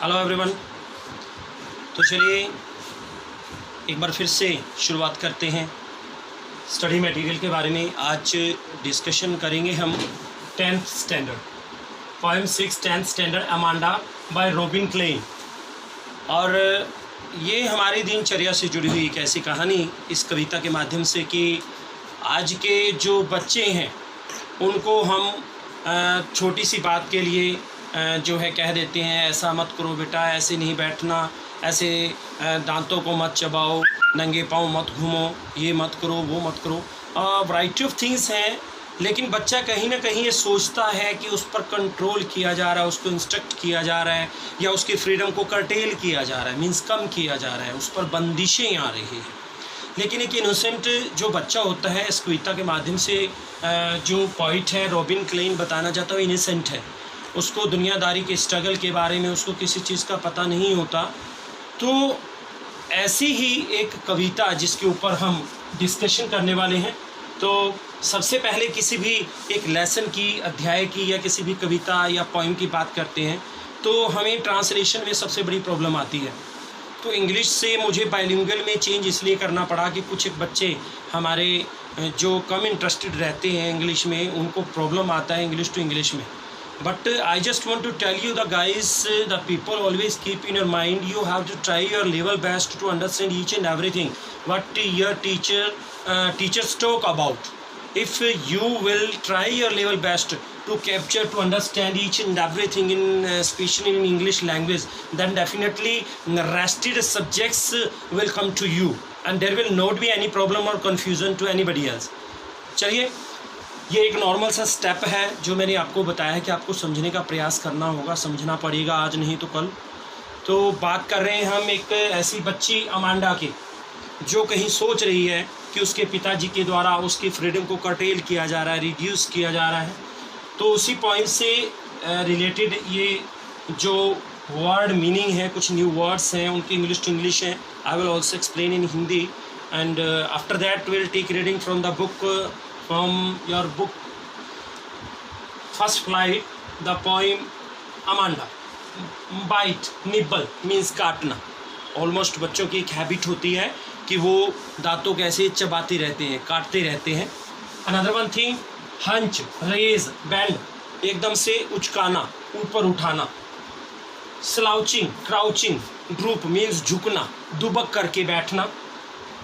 Hello everyone. तो चलिए एक बार फिर से शुरुआत करते हैं स्टडी मटेरियल के बारे में। आज डिस्कशन करेंगे हम 10th standard poem 6 10th standard Amanda by Robin Klein. और ये हमारी दिनचर्या से जुड़ी हुई एक ऐसी कहानी इस कविता के माध्यम से कि आज के जो बच्चे हैं उनको हम छोटी सी बात के लिए जो है कह देते हैं ऐसा मत करो बेटा, ऐसे नहीं बैठना, ऐसे दांतों को मत चबाओ, नंगे पाँव मत घूमो, ये मत करो, वो मत करो। वैरायटी ऑफ थिंग्स हैं, लेकिन बच्चा कहीं ना कहीं ये सोचता है कि उस पर कंट्रोल किया जा रहा है, उसको इंस्ट्रक्ट किया जा रहा है या उसकी फ्रीडम को कर्टेल किया जा रहा है, मीन्स कम किया जा रहा है, उस पर बंदिशें आ रही हैं। लेकिन एक इनोसेंट जो बच्चा होता है इस कविता के माध्यम से जो पॉइंट है रॉबिन क्लेन बताना चाहता है, इनोसेंट है, उसको दुनियादारी के स्ट्रगल के बारे में उसको किसी चीज़ का पता नहीं होता। तो ऐसी ही एक कविता जिसके ऊपर हम डिस्कशन करने वाले हैं। तो सबसे पहले किसी भी एक लेसन की, अध्याय की या किसी भी कविता या पोइम की बात करते हैं तो हमें ट्रांसलेशन में सबसे बड़ी प्रॉब्लम आती है। तो इंग्लिश से मुझे बाइलिंगुअल में चेंज इसलिए करना पड़ा कि कुछ एक बच्चे हमारे जो कम इंटरेस्टेड रहते हैं इंग्लिश में, उनको प्रॉब्लम आता है इंग्लिश टू इंग्लिश में। But I just want to tell you the guys, the people always keep in your mind, you have to try your level best to understand each and everything what your teachers talk about. If you will try your level best to capture, to understand each and everything in especially in English language, then definitely rested subjects will come to you and there will not be any problem or confusion to anybody else. चलिए, ये एक normal सा step है जो मैंने आपको बताया है कि आपको समझने का प्रयास करना होगा, समझना पड़ेगा, आज नहीं तो कल। तो बात कर रहे हैं हम एक ऐसी बच्ची अमांडा की जो कहीं सोच रही है कि उसके पिताजी के द्वारा उसकी फ्रीडम को कर्टेल किया जा रहा है, रिड्यूस किया जा रहा है। तो उसी पॉइंट से रिलेटेड ये जो वर्ड मीनिंग है, कुछ न्यू वर्ड्स हैं, उनकी इंग्लिश टू इंग्लिश हैं। I will also explain in Hindi and after that will take reading from the book, from your book First Flight, the poem Amanda. Bite, nibble means काटना। Almost बच्चों की एक habit होती है कि वो दांतों कैसे चबाते रहते हैं, काटते रहते हैं। Another one thing, hunch, raise, bend, एकदम से उचकाना, ऊपर उठाना। स्लाउचिंग, क्राउचिंग, ड्रूप मीन्स झुकना, दुबक करके बैठना।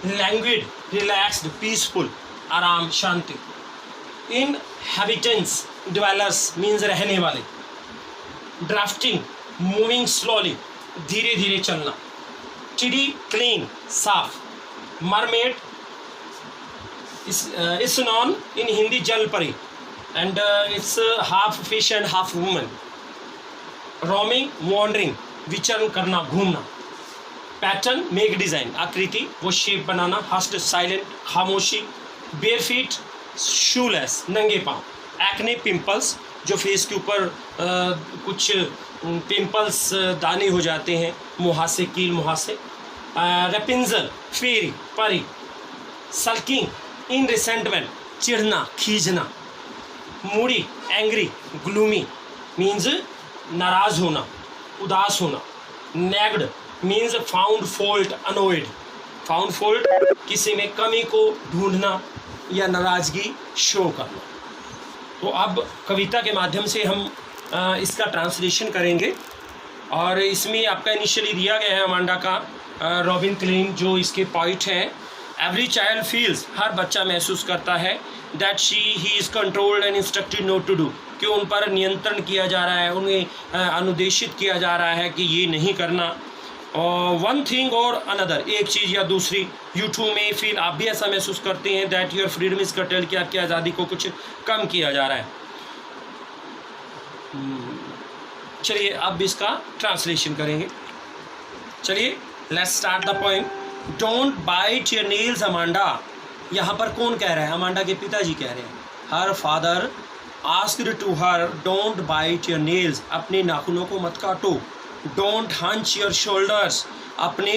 लैंग्विड, रिलैक्स्ड, पीसफुल, आराम, शांति। इनहैबिटेंट्स, ड्वेलर्स मीन्स रहने वाले। ड्राफ्टिंग, मूविंग स्लोली, धीरे धीरे चलना। चिड़ी, क्लीन, साफ। मरमेड इस नॉन इन हिंदी जल परी and it's half fish and half woman. Roaming, wandering, विचरण करना, घूमना। पैटर्न, मेक डिज़ाइन, आकृति, वो शेप बनाना। हस्ट, साइलेंट, खामोशी। बेयर फीट, शूलेस, नंगे पाँव। एक्ने, पिंपल्स, जो फेस के ऊपर कुछ पिंपल्स, दाने हो जाते हैं, मुहासे, कील मुहासे। रेपिंजल, फेरी, परी। सल्किंग, इन रिसेंटमेंट, चिढ़ना, खींचना। मूडी, एंग्री, ग्लूमी मीन्स नाराज होना, उदास होना। Nagged means found fault, annoyed. Found fault, किसी में कमी को ढूंढना या नाराज़गी शो करना। तो अब कविता के माध्यम से हम इसका ट्रांसलेशन करेंगे और इसमें आपका इनिशियली दिया गया है अमांडा का रॉबिन क्लेन जो इसके पॉइंट हैं। एवरी चाइल्ड फील्स, हर बच्चा महसूस करता है that he is controlled and instructed not to do, कि उन पर नियंत्रण किया जा रहा है, उन्हें अनुदेशित किया जा रहा है कि ये नहीं करना। और वन थिंग और अनदर, एक चीज़ या दूसरी। यू टू में फील, आप भी ऐसा महसूस करते हैं that your freedom is curtailed, कि आपकी आज़ादी को कुछ कम किया जा रहा है। चलिए अब इसका ट्रांसलेशन करेंगे। चलिए let's start the poem. Don't bite your nails Amanda. यहाँ पर कौन कह रहा है? अमांडा के पिताजी कह रहे हैं। Her father asked to her don't bite your nails, अपने नाखूनों को मत काटो। डोंट हंच योर शोल्डर्स, अपने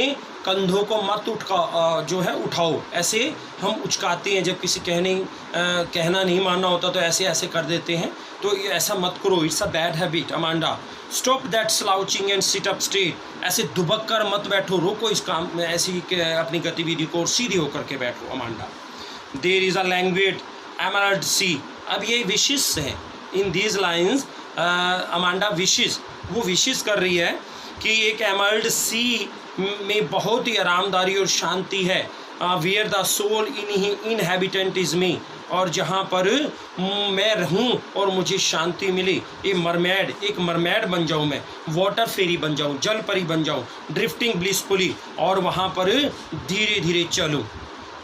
कंधों को मत उठाओ। ऐसे हम उचकाते हैं जब किसी कहना नहीं मानना होता तो ऐसे ऐसे कर देते हैं। तो ये ऐसा मत करो, it's a bad habit Amanda. Stop that slouching and sit up straight, ऐसे दुबक कर मत बैठो, रोको इस काम में ऐसी अपनी गतिविधि को और सीधी होकर के बैठो Amanda. There is a language emerald sea, अब ये विशेष है इन दीज लाइन्स। अमांडा विशेष, वो विशेष कर रही है कि एक एमराल्ड सी में बहुत ही आरामदारी और शांति है। Where the sole inhabitant is me, और जहाँ पर मैं रहूँ और मुझे शांति मिले। ए मरमेड, एक मरमेड बन जाऊँ मैं, वाटर फेरी बन जाऊँ, जल परी बन जाऊँ, ड्रिफ्टिंग ब्लिसफुली, और वहाँ पर धीरे धीरे चलूँ।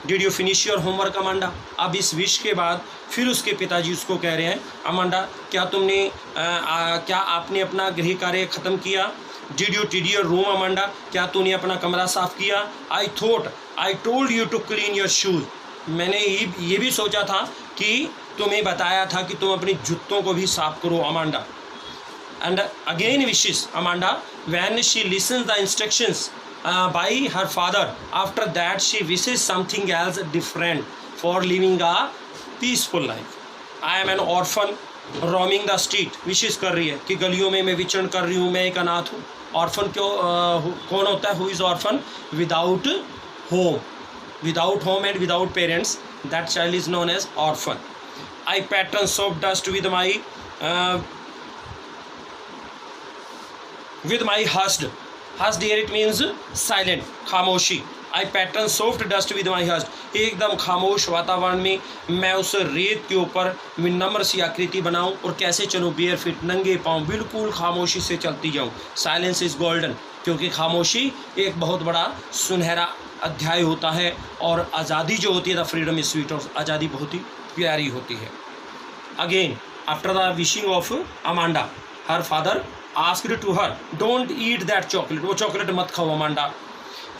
Did you finish your homework Amanda? अब इस विश के बाद फिर उसके पिताजी उसको कह रहे हैं, अमांडा क्या तुमने क्या आपने अपना गृह कार्य ख़त्म किया? Did you tidy your room Amanda, क्या तूने अपना कमरा साफ़ किया? I told you to clean your shoes, मैंने ये भी सोचा था कि तुम्हें बताया था कि तुम अपने जूतों को भी साफ करो Amanda. And again wishes Amanda, when she lessons the instructions by her father, after that she wishes something else different for living a peaceful life. I am an orphan roaming the street, विशेष कर रही है कि गलियों में मैं विचरण कर रही हूँ, मैं एक अनाथ हूँ। ऑर्फन क्यों कौन होता है? Who is orphan? Without home and without parents, that child is known as orphan. I pattern soft dust with my hushed here it means silent, खामोशी। I pattern soft dust with my hushed, एकदम खामोश वातावरण में मैं उस रेत के ऊपर विनम्र सी आकृति बनाऊं और कैसे चलूं? बेयर फिट, नंगे पाँव, बिल्कुल खामोशी से चलती जाऊं। साइलेंस इज गोल्डन, क्योंकि खामोशी एक बहुत बड़ा सुनहरा अध्याय होता है, और आज़ादी जो होती है द फ्रीडम इज स्वीट, और आज़ादी बहुत ही प्यारी होती है। Again after the wishing of Amanda, her father asked to her, don't eat that chocolate, वो चॉकलेट मत खाओ Amanda.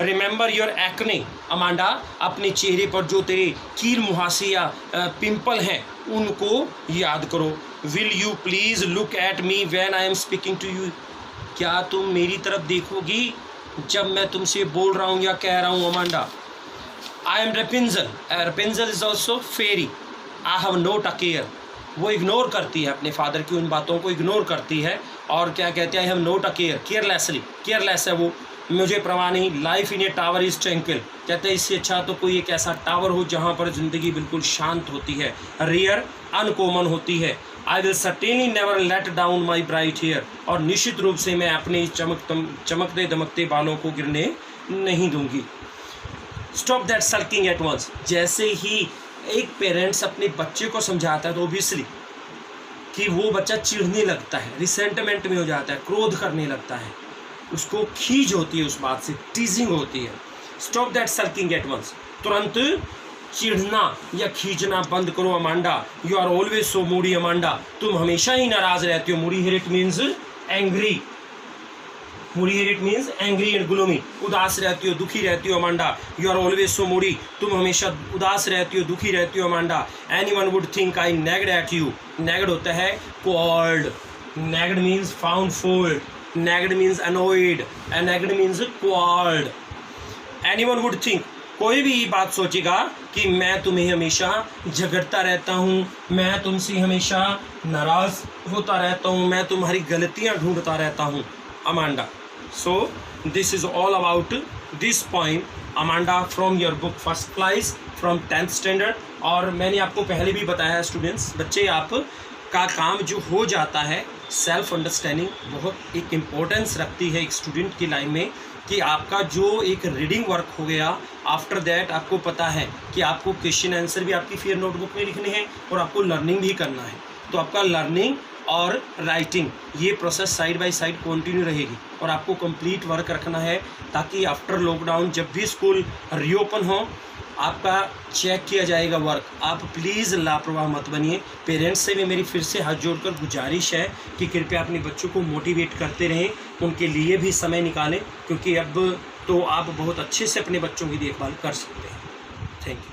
Remember your acne Amanda, अपने चेहरे पर जो तेरे कील मुहासे या पिंपल हैं उनको याद करो। Will you please look at me when I am speaking to you, क्या तुम मेरी तरफ देखोगी जब मैं तुमसे बोल रहा हूँ या कह रहा हूँ Amanda. I am Rapunzel, Rapunzel is also fairy, I have not a care, वो इग्नोर करती है अपने फादर की उन बातों को इग्नोर करती है, और क्या कहते हैं? आई have not a care, careless है वो, मुझे परवाह नहीं। Life in A tower is tranquil, कहते हैं इससे अच्छा तो कोई एक ऐसा टावर हो जहाँ पर ज़िंदगी बिल्कुल शांत होती है, रेयर अनकॉमन होती है। I will certainly never let down my bright hair, और निश्चित रूप से मैं अपने चमकते दमकते बालों को गिरने नहीं दूंगी। Stop that sulking at once, जैसे ही एक पेरेंट्स अपने बच्चे को समझाता है तो ओबियसली कि वो बच्चा चिढ़ने लगता है, रिसेंटमेंट में हो जाता है, क्रोध करने लगता है, उसको खींच होती है उस बात से, टीजिंग होती है। Stop that sulking at once, तुरंत चिढ़ना या खींचना बंद करो Amanda. You are always so moody Amanda, तुम हमेशा ही नाराज रहती हो। Moody here it means angry, moody here it means angry and gloomy, उदास रहती हो, दुखी रहती हो Amanda. You are always so moody, तुम हमेशा उदास रहती हो, दुखी रहती हो Amanda. Anyone would think I nagged at you, nagged होता है quarrelled, nagged means found fault, nagged means annoyed, and nagged means quarrelled. Anyone would think, कोई भी ये बात सोचेगा कि मैं तुम्हें हमेशा झगड़ता रहता हूँ, मैं तुमसे हमेशा नाराज होता रहता हूँ, मैं तुम्हारी गलतियाँ ढूंढता रहता हूँ Amanda. So this is all about this poem Amanda from your book first class from 10th standard. और मैंने आपको पहले भी बताया है स्टूडेंट्स, बच्चे आप का काम जो हो जाता है, सेल्फ अंडरस्टैंडिंग बहुत एक इम्पोर्टेंस रखती है एक स्टूडेंट की लाइफ में, कि आपका जो एक रीडिंग वर्क हो गया, आफ्टर दैट आपको पता है कि आपको क्वेश्चन आंसर भी आपकी फिर नोटबुक में लिखने हैं और आपको लर्निंग भी करना है। तो आपका लर्निंग और राइटिंग ये process side by side continue रहेगी, और आपको कंप्लीट वर्क रखना है, ताकि आफ्टर लॉकडाउन जब भी स्कूल रीओपन हो आपका चेक किया जाएगा वर्क। आप प्लीज़ लापरवाह मत बनिए। पेरेंट्स से भी मेरी फिर से हाथ जोड़कर गुजारिश है कि कृपया अपने बच्चों को मोटिवेट करते रहें, उनके लिए भी समय निकालें, क्योंकि अब तो आप बहुत अच्छे से अपने बच्चों की देखभाल कर सकते हैं। Thank you.